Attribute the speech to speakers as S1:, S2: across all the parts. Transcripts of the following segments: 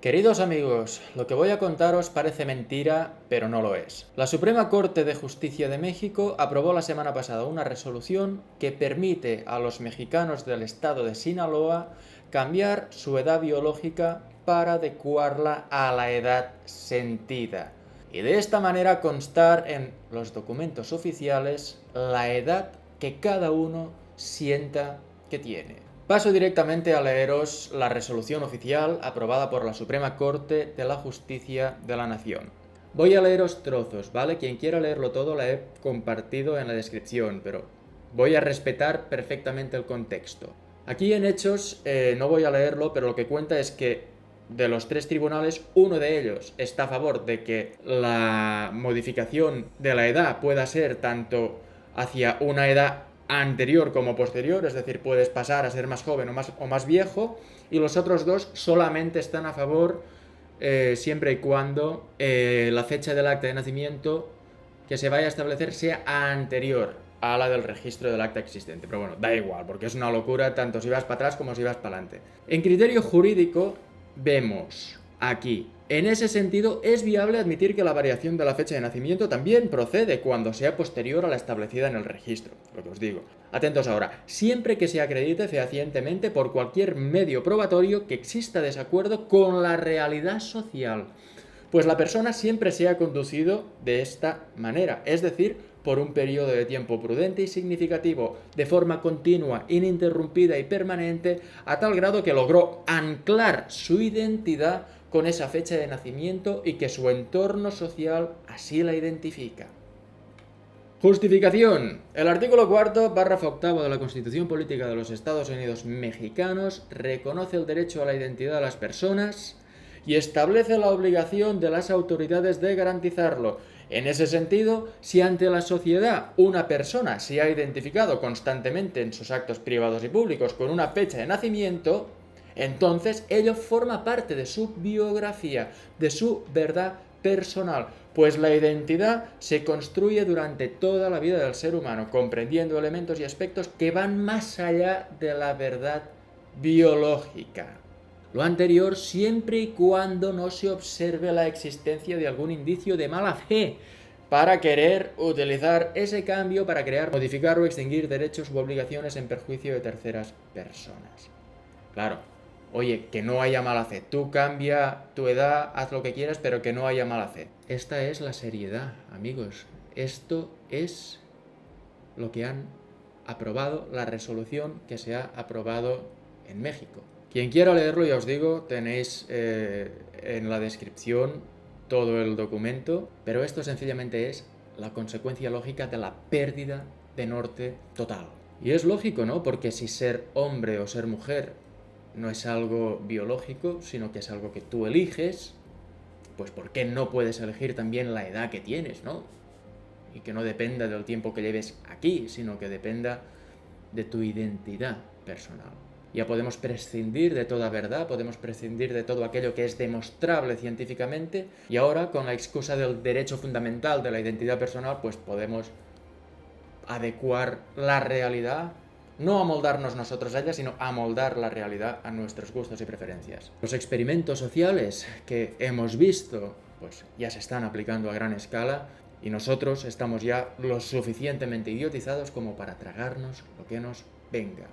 S1: Queridos amigos, lo que voy a contaros parece mentira, pero no lo es. La Suprema Corte de Justicia de México aprobó la semana pasada una resolución que permite a los mexicanos del estado de Sinaloa cambiar su edad biológica para adecuarla a la edad sentida. Y de esta manera constar en los documentos oficiales la edad que cada uno sienta que tiene. Paso directamente a leeros la resolución oficial aprobada por la Suprema Corte de la Justicia de la Nación. Voy a leeros trozos, ¿vale? Quien quiera leerlo todo la he compartido en la descripción, pero voy a respetar perfectamente el contexto. Aquí en Hechos no voy a leerlo, pero lo que cuenta es que de los tres tribunales, uno de ellos está a favor de que la modificación de la edad pueda ser tanto hacia una edad anterior como posterior, es decir, puedes pasar a ser más joven o más viejo, y los otros dos solamente están a favor siempre y cuando la fecha del acta de nacimiento que se vaya a establecer sea anterior a la del registro del acta existente. Pero bueno, da igual, porque es una locura tanto si vas para atrás como si vas para adelante. En criterio jurídico vemos aquí: en ese sentido, es viable admitir que la variación de la fecha de nacimiento también procede cuando sea posterior a la establecida en el registro, lo que os digo. Atentos ahora, siempre que se acredite fehacientemente por cualquier medio probatorio que exista desacuerdo con la realidad social, pues la persona siempre se ha conducido de esta manera, es decir, por un periodo de tiempo prudente y significativo, de forma continua, ininterrumpida y permanente, a tal grado que logró anclar su identidad con esa fecha de nacimiento y que su entorno social así la identifica. Justificación. El artículo 4, párrafo octavo de la Constitución Política de los Estados Unidos Mexicanos reconoce el derecho a la identidad de las personas y establece la obligación de las autoridades de garantizarlo. En ese sentido, si ante la sociedad una persona se ha identificado constantemente en sus actos privados y públicos con una fecha de nacimiento, entonces ello forma parte de su biografía, de su verdad personal, pues la identidad se construye durante toda la vida del ser humano, comprendiendo elementos y aspectos que van más allá de la verdad biológica. Lo anterior siempre y cuando no se observe la existencia de algún indicio de mala fe para querer utilizar ese cambio para crear, modificar o extinguir derechos u obligaciones en perjuicio de terceras personas. Claro, oye, que no haya mala fe. Tú cambia tu edad, haz lo que quieras, pero que no haya mala fe. Esta es la seriedad, amigos. Esto es lo que han aprobado, la resolución que se ha aprobado en México. Quien quiera leerlo, ya os digo, tenéis en la descripción todo el documento, pero esto sencillamente es la consecuencia lógica de la pérdida de norte total. Y es lógico, ¿no? Porque si ser hombre o ser mujer no es algo biológico, sino que es algo que tú eliges, pues ¿por qué no puedes elegir también la edad que tienes, ¿no? Y que no dependa del tiempo que lleves aquí, sino que dependa de tu identidad personal. Ya podemos prescindir de toda verdad, podemos prescindir de todo aquello que es demostrable científicamente, y ahora, con la excusa del derecho fundamental de la identidad personal, pues podemos adecuar la realidad, no amoldarnos nosotros a ella, sino amoldar la realidad a nuestros gustos y preferencias. Los experimentos sociales que hemos visto, pues ya se están aplicando a gran escala, y nosotros estamos ya lo suficientemente idiotizados como para tragarnos lo que nos venga.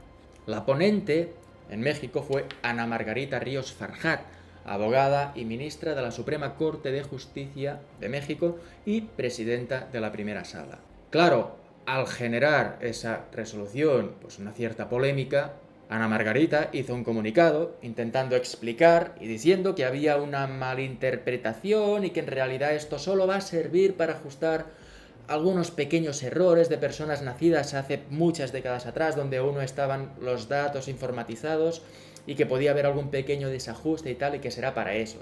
S1: La ponente en México fue Ana Margarita Ríos Farjat, abogada y ministra de la Suprema Corte de Justicia de México y presidenta de la primera sala. Claro, al generar esa resolución pues una cierta polémica, Ana Margarita hizo un comunicado intentando explicar y diciendo que había una malinterpretación y que en realidad esto solo va a servir para ajustar algunos pequeños errores de personas nacidas hace muchas décadas atrás, donde aún no estaban los datos informatizados y que podía haber algún pequeño desajuste y tal, y que será para eso.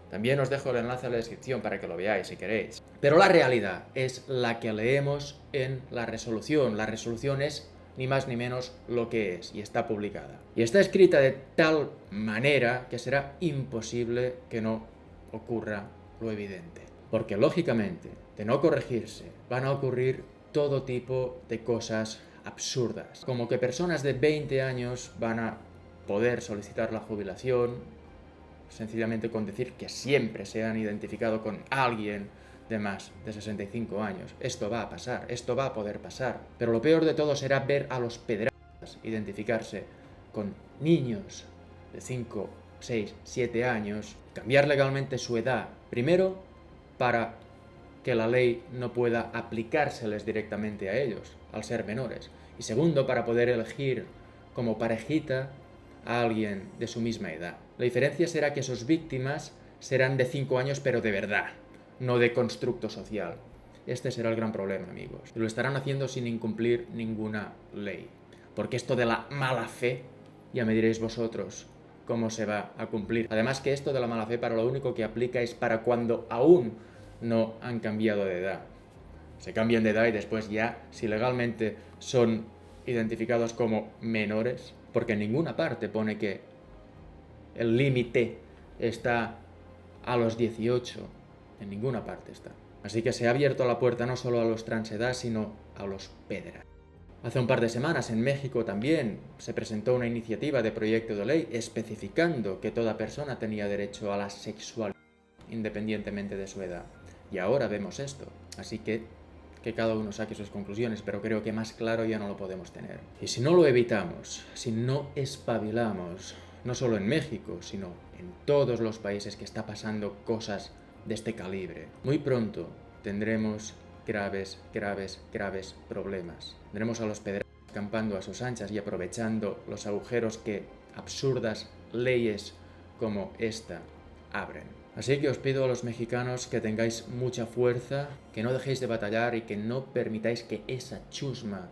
S1: También os dejo el enlace a la descripción para que lo veáis si queréis. Pero la realidad es la que leemos en la resolución. La resolución es ni más ni menos lo que es, y está publicada. Y está escrita de tal manera que será imposible que no ocurra lo evidente. Porque lógicamente, de no corregirse, van a ocurrir todo tipo de cosas absurdas. Como que personas de 20 años van a poder solicitar la jubilación sencillamente con decir que siempre se han identificado con alguien de más de 65 años. Esto va a pasar, esto va a poder pasar. Pero lo peor de todo será ver a los pederastas identificarse con niños de 5, 6, 7 años, cambiar legalmente su edad, primero para que la ley no pueda aplicárseles directamente a ellos, al ser menores, y segundo, para poder elegir como parejita a alguien de su misma edad. La diferencia será que sus víctimas serán de 5 años, pero de verdad, no de constructo social. Este será el gran problema, amigos. Y lo estarán haciendo sin incumplir ninguna ley. Porque esto de la mala fe, ya me diréis vosotros cómo se va a cumplir. Además que esto de la mala fe para lo único que aplica es para cuando aún no han cambiado de edad. Se cambian de edad y después ya, si legalmente son identificados como menores, porque en ninguna parte pone que el límite está a los 18, en ninguna parte está. Así que se ha abierto la puerta no solo a los transedad, sino a los pederastas. Hace un par de semanas en México también se presentó una iniciativa de proyecto de ley especificando que toda persona tenía derecho a la sexualidad independientemente de su edad. Y ahora vemos esto, así que cada uno saque sus conclusiones, pero creo que más claro ya no lo podemos tener. Y si no lo evitamos, si no espabilamos, no solo en México, sino en todos los países que está pasando cosas de este calibre, muy pronto tendremos graves problemas. Tendremos a los pederastas acampando a sus anchas y aprovechando los agujeros que absurdas leyes como esta abren. Así que os pido a los mexicanos que tengáis mucha fuerza, que no dejéis de batallar y que no permitáis que esa chusma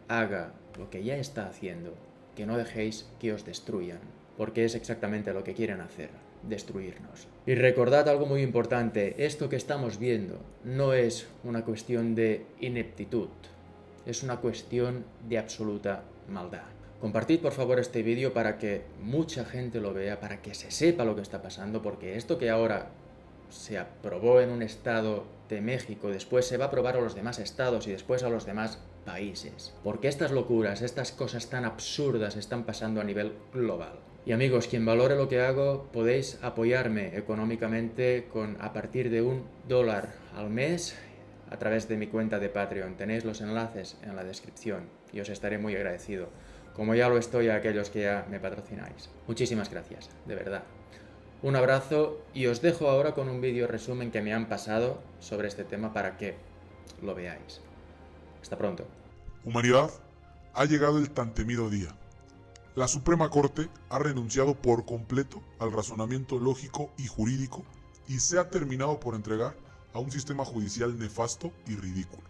S1: haga lo que ya está haciendo, que no dejéis que os destruyan, porque es exactamente lo que quieren hacer, destruirnos. Y recordad algo muy importante, esto que estamos viendo no es una cuestión de ineptitud, es una cuestión de absoluta maldad. Compartid por favor este vídeo para que mucha gente lo vea, para que se sepa lo que está pasando, porque esto que ahora se aprobó en un estado de México, después se va a aprobar a los demás estados y después a los demás países. Porque estas locuras, estas cosas tan absurdas están pasando a nivel global. Y amigos, quien valore lo que hago, podéis apoyarme económicamente con a partir de $1 al mes a través de mi cuenta de Patreon. Tenéis los enlaces en la descripción y os estaré muy agradecido, como ya lo estoy a aquellos que ya me patrocináis. Muchísimas gracias, de verdad. Un abrazo y os dejo ahora con un vídeo resumen que me han pasado sobre este tema para que lo veáis. Hasta pronto.
S2: Humanidad, ha llegado el tan temido día. La Suprema Corte ha renunciado por completo al razonamiento lógico y jurídico y se ha terminado por entregar a un sistema judicial nefasto y ridículo.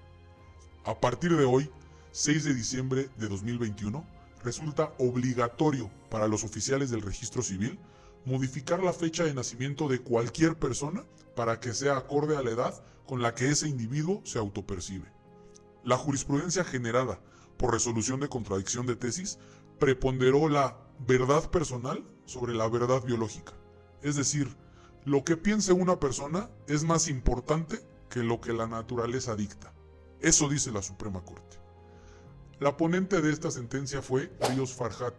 S2: A partir de hoy, 6 de diciembre de 2021, resulta obligatorio para los oficiales del registro civil modificar la fecha de nacimiento de cualquier persona para que sea acorde a la edad con la que ese individuo se autopercibe. La jurisprudencia generada por resolución de contradicción de tesis preponderó la verdad personal sobre la verdad biológica. Es decir, lo que piense una persona es más importante que lo que la naturaleza dicta. Eso dice la Suprema Corte. La ponente de esta sentencia fue Ríos Farjat,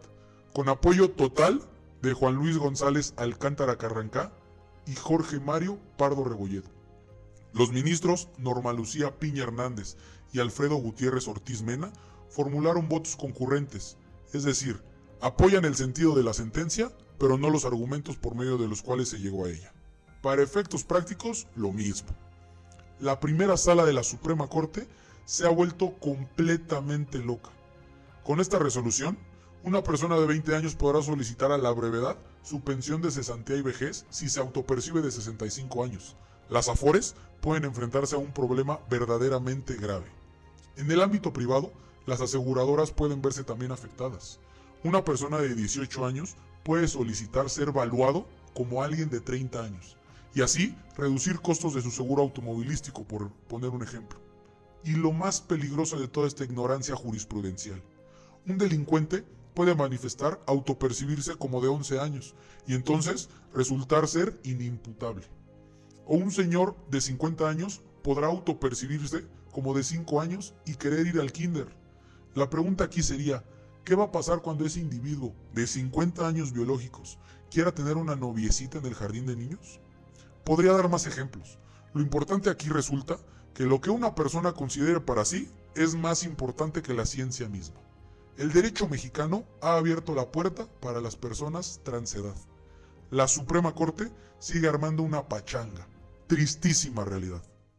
S2: con apoyo total de Juan Luis González Alcántara Carrancá y Jorge Mario Pardo Rebolledo. Los ministros Norma Lucía Piña Hernández y Alfredo Gutiérrez Ortiz Mena formularon votos concurrentes, es decir, apoyan el sentido de la sentencia, pero no los argumentos por medio de los cuales se llegó a ella. Para efectos prácticos, lo mismo. La primera sala de la Suprema Corte se ha vuelto completamente loca. Con esta resolución, una persona de 20 años podrá solicitar a la brevedad su pensión de cesantía y vejez si se autopercibe de 65 años. Las Afores pueden enfrentarse a un problema verdaderamente grave. En el ámbito privado, las aseguradoras pueden verse también afectadas. Una persona de 18 años puede solicitar ser valuado como alguien de 30 años y así reducir costos de su seguro automovilístico, por poner un ejemplo. Y lo más peligroso de toda esta ignorancia jurisprudencial: un delincuente puede manifestar autopercibirse como de 11 años y entonces resultar ser inimputable. O un señor de 50 años podrá autopercibirse como de 5 años y querer ir al kinder. La pregunta aquí sería, ¿qué va a pasar cuando ese individuo de 50 años biológicos quiera tener una noviecita en el jardín de niños? Podría dar más ejemplos. Lo importante aquí resulta que lo que una persona considere para sí es más importante que la ciencia misma. El derecho mexicano ha abierto la puerta para las personas transedad. La Suprema Corte sigue armando una pachanga. Tristísima realidad.